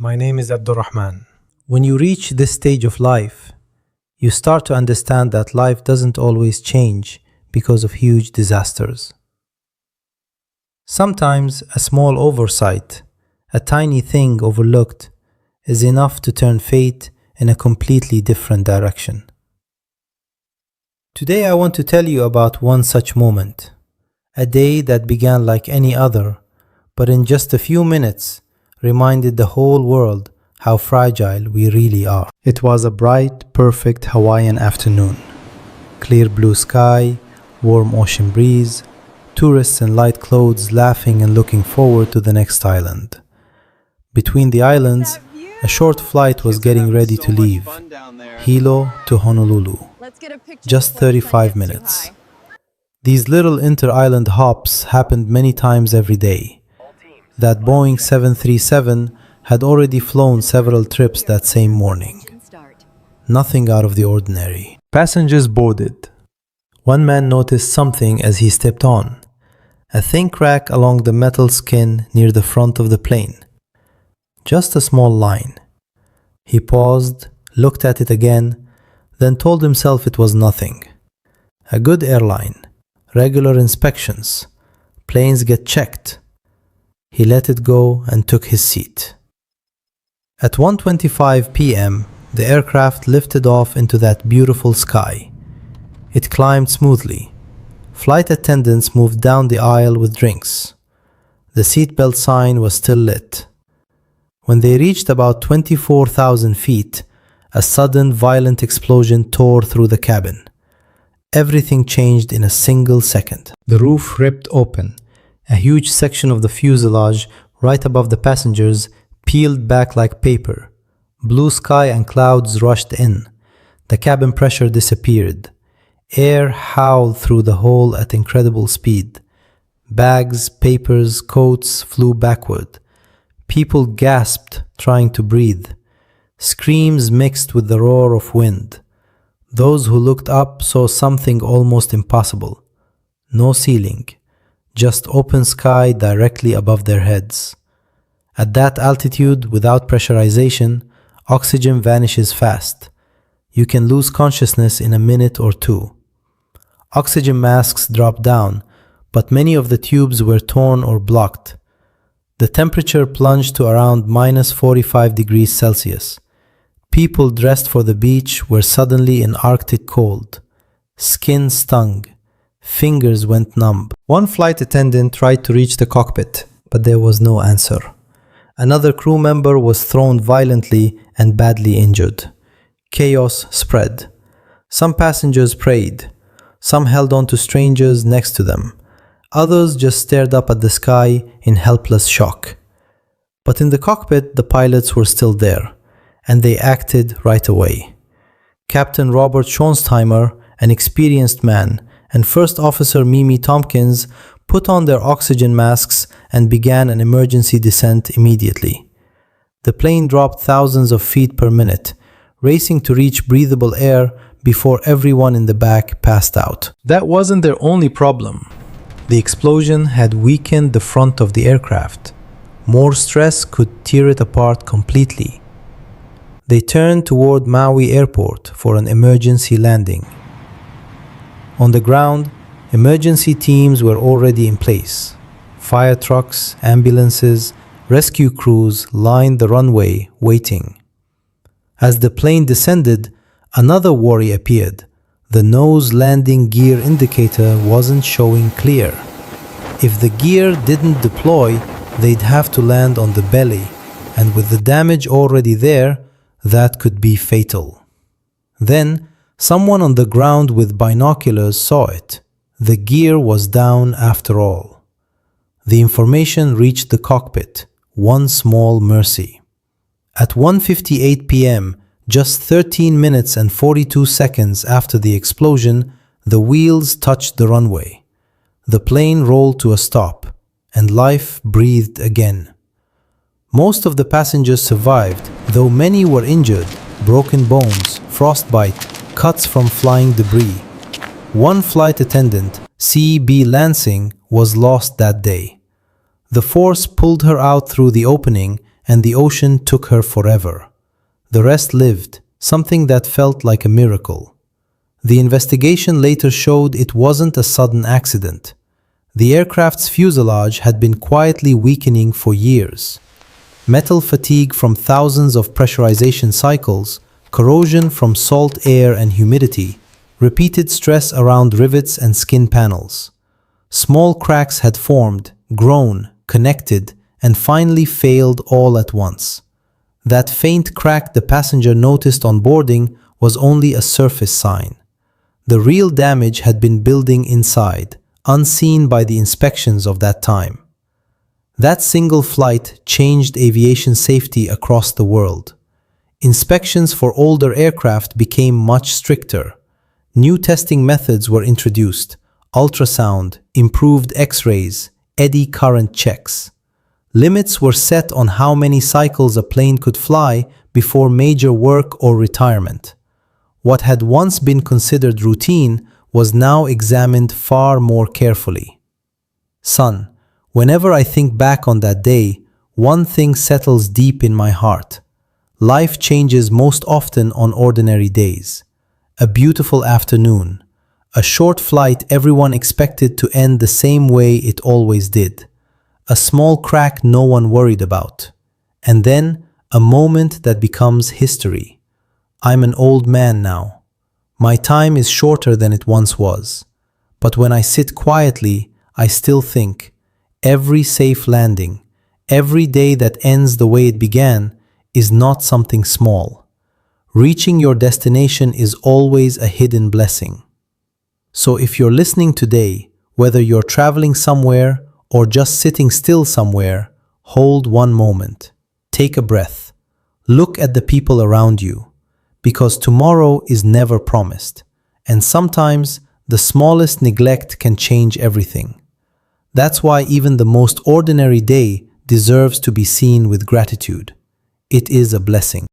My name is Abdurrahman. When you reach this stage of life, you start to understand that life doesn't always change because of huge disasters. Sometimes a small oversight, a tiny thing overlooked, is enough to turn fate in a completely different direction. Today I want to tell you about one such moment, a day that began like any other, but in just a few minutes reminded the whole world how fragile we really are. It was a bright, perfect Hawaiian afternoon. Clear blue sky, warm ocean breeze, tourists in light clothes laughing and looking forward to the next island. Between the islands, a short flight was getting ready to leave, Hilo to Honolulu, just 35 minutes. These little inter-island hops happened many times every day. That Boeing 737 had already flown several trips that same morning. Nothing out of the ordinary. Passengers boarded. One man noticed something as he stepped on, a thin crack along the metal skin near the front of the plane. Just a small line. He paused, looked at it again, then told himself it was nothing. A good airline, regular inspections, planes get checked. He let it go and took his seat. At 1:25 p.m., the aircraft lifted off into that beautiful sky. It climbed smoothly. Flight attendants moved down the aisle with drinks. The seatbelt sign was still lit. When they reached about 24,000 feet, a sudden violent explosion tore through the cabin. Everything changed in a single second. The roof ripped open. A huge section of the fuselage, right above the passengers, peeled back like paper. Blue sky and clouds rushed in. The cabin pressure disappeared. Air howled through the hole at incredible speed. Bags, papers, coats flew backward. People gasped, trying to breathe. Screams mixed with the roar of wind. Those who looked up saw something almost impossible. No ceiling. Just open sky directly above their heads. At that altitude, without pressurization, oxygen vanishes fast. You can lose consciousness in a minute or two. Oxygen masks dropped down, but many of the tubes were torn or blocked. The temperature plunged to around minus 45 degrees Celsius. People dressed for the beach were suddenly in Arctic cold. Skin stung. Fingers went numb. One flight attendant tried to reach the cockpit, but there was no answer. Another crew member was thrown violently and badly injured. Chaos spread. Some passengers prayed. Some held on to strangers next to them. Others just stared up at the sky in helpless shock. But in the cockpit, the pilots were still there, and they acted right away. Captain Robert Schonsteimer, an experienced man, and First Officer Mimi Tompkins put on their oxygen masks and began an emergency descent immediately. The plane dropped thousands of feet per minute, racing to reach breathable air before everyone in the back passed out. That wasn't their only problem. The explosion had weakened the front of the aircraft. More stress could tear it apart completely. They turned toward Maui Airport for an emergency landing. On the ground, emergency teams were already in place. Fire trucks, ambulances, rescue crews lined the runway, waiting. As the plane descended, another worry appeared. The nose landing gear indicator wasn't showing clear. If the gear didn't deploy, they'd have to land on the belly, and with the damage already there, that could be fatal. Then, someone on the ground with binoculars saw it. The gear was down after all. The information reached the cockpit. One small mercy. At 1:58 p.m., just 13 minutes and 42 seconds after the explosion, the wheels touched the runway. The plane rolled to a stop, and life breathed again. Most of the passengers survived, though many were injured, broken bones, frostbite, cuts from flying debris. One flight attendant, C.B. Lansing, was lost that day. The force pulled her out through the opening and the ocean took her forever. The rest lived, something that felt like a miracle. The investigation later showed it wasn't a sudden accident. The aircraft's fuselage had been quietly weakening for years. Metal fatigue from thousands of pressurization cycles, corrosion from salt air and humidity, repeated stress around rivets and skin panels. Small cracks had formed, grown, connected, and finally failed all at once. That faint crack the passenger noticed on boarding was only a surface sign. The real damage had been building inside, unseen by the inspections of that time. That single flight changed aviation safety across the world. Inspections for older aircraft became much stricter. New testing methods were introduced: ultrasound, improved X-rays, eddy current checks. Limits were set on how many cycles a plane could fly before major work or retirement. What had once been considered routine was now examined far more carefully. Son, whenever I think back on that day, one thing settles deep in my heart. Life changes most often on ordinary days. A beautiful afternoon, a short flight everyone expected to end the same way it always did. A small crack no one worried about. And then a moment that becomes history. I'm an old man now. My time is shorter than it once was. But when I sit quietly, I still think, every safe landing, every day that ends the way it began, is not something small. Reaching your destination is always a hidden blessing. So if you're listening today, whether you're traveling somewhere or just sitting still somewhere, hold one moment. Take a breath. Look at the people around you, because tomorrow is never promised, and sometimes the smallest neglect can change everything. That's why even the most ordinary day deserves to be seen with gratitude. It is a blessing.